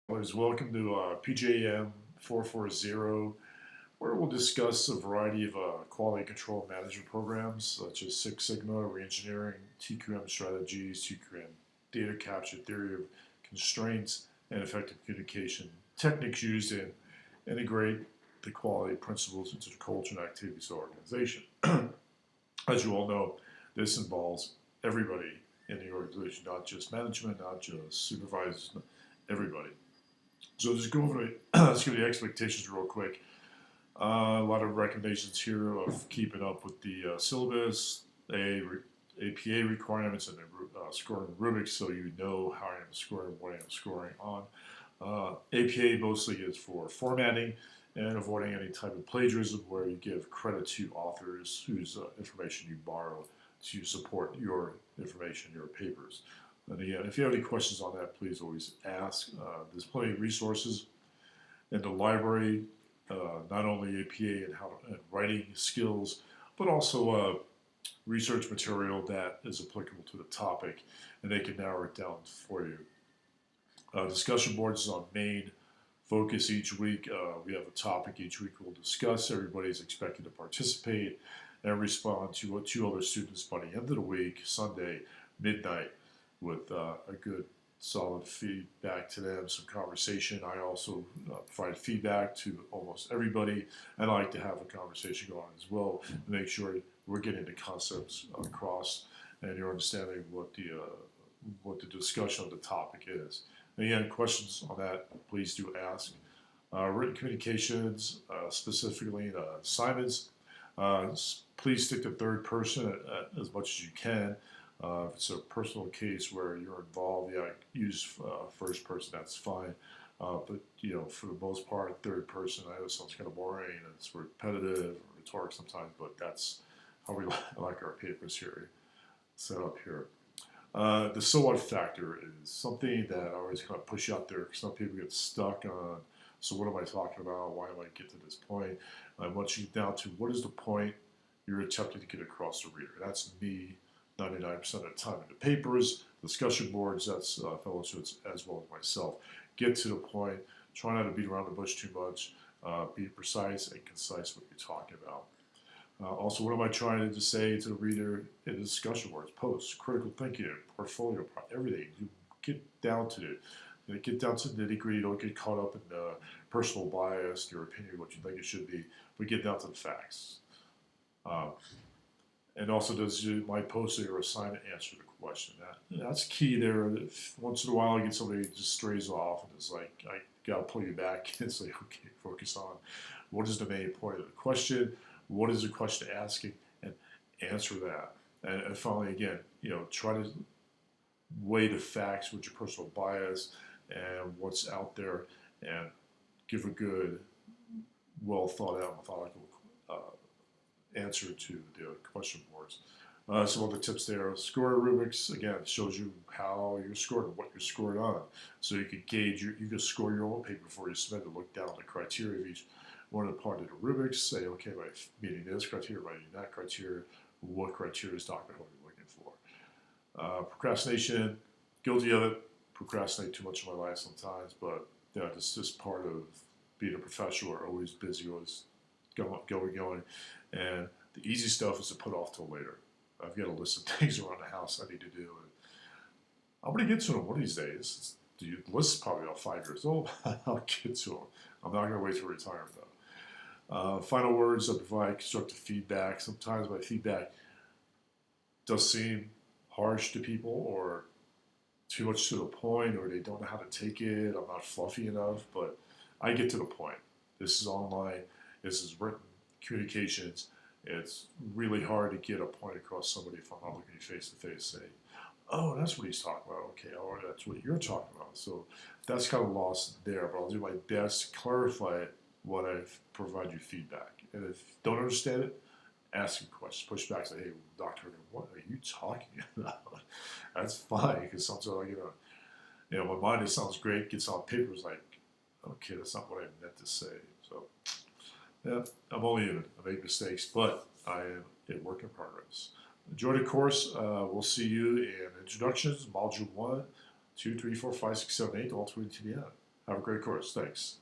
Welcome to PJM440, where we'll discuss a variety of quality control management programs such as Six Sigma, reengineering, TQM strategies, TQM data capture, theory of constraints, and effective communication techniques used to integrate the quality principles into the culture and activities of the organization. As you all know, this involves everybody in the organization, not just management, not just supervisors, everybody. So just go over the expectations real quick. A lot of recommendations here of keeping up with the syllabus, APA requirements, and scoring rubrics, so you know how I'm scoring, what I'm scoring on. APA mostly is for formatting and avoiding any type of plagiarism where you give credit to authors whose information you borrow to support your information, your papers. And again, if you have any questions on that, please always ask. There's plenty of resources in the library, not only APA and writing skills, but also research material that is applicable to the topic, and they can narrow it down for you. Discussion boards is our main focus each week. We have a topic each week we'll discuss. Everybody's expected to participate and respond to two other students by the end of the week, Sunday, midnight, with a good solid feedback to them, some conversation. I also provide feedback to almost everybody, and I like to have a conversation going as well to make sure we're getting the concepts across and you're understanding what the discussion of the topic is. And again, questions on that, please do ask. Written communications, specifically assignments, please stick to third person as much as you can. If it's a personal case where you're involved, yeah, use first person, that's fine. But, for the most part, third person, I know it sounds kind of boring and it's repetitive or rhetoric sometimes, but that's how we like our papers here set up here. The so what factor is something that I always kind of push out there because some people get stuck on, so what am I talking about? Why am I get to this point? I want you down to what is the point you're attempting to get across the reader. That's me 99% of the time in the papers, discussion boards, that's fellow students as well as myself. Get to the point, try not to beat around the bush too much, be precise and concise what you're talking about. Also, what am I trying to say to the reader in the discussion boards, posts, critical thinking, portfolio, everything. You get down to it. Get down to the nitty gritty. Don't get caught up in personal bias, your opinion, what you think it should be, but get down to the facts. And also, does my post or your assignment answer the question? That's key there. Once in a while, I get somebody who just strays off and is like, I got to pull you back and say, okay, focus on what is the main point of the question, what is the question asking, and answer that. And finally, again, try to weigh the facts with your personal bias and what's out there and give a good, well thought out, methodical answer to the question boards. Some other tips there. Score rubrics, again, shows you how you're scored and what you're scored on. So you can gauge, you can score your own paper before you submit it, look down at the criteria of each one of the part of the rubrics, say, okay, by meeting this criteria, by meeting that criteria, what criteria is Dr. Hogan looking for? Procrastination, guilty of it. Procrastinate too much in my life sometimes, but it's just part of being a professional. We're always busy, always going. And the easy stuff is to put off till later. I've got a list of things around the house I need to do. And I'm going to get to them one of these days. The list is probably about 5 years old. I'll get to them. I'm not going to wait till retirement, though. Final words, I provide constructive feedback. Sometimes my feedback does seem harsh to people or too much to the point, or they don't know how to take it. I'm not fluffy enough, but I get to the point. This is online. This is written communications. It's really hard to get a point across somebody if I'm not looking face to face, say, oh, that's what he's talking about. Okay, oh, that's what you're talking about. So that's kind of lost there, but I'll do my best to clarify it when I provide you feedback. And if you don't understand it, ask me questions, push back, say, hey, doctor, what are you talking about? That's fine, because sometimes my mind, it sounds great, gets on paper, it's like, okay, that's not what I meant to say. So, yeah, I'm only human. I make mistakes, but I am a work in progress. Enjoy the course. We'll see you in introductions, module 1, 2, 3, 4, 5, 6, 7, 8, all the way to the end. Have a great course. Thanks.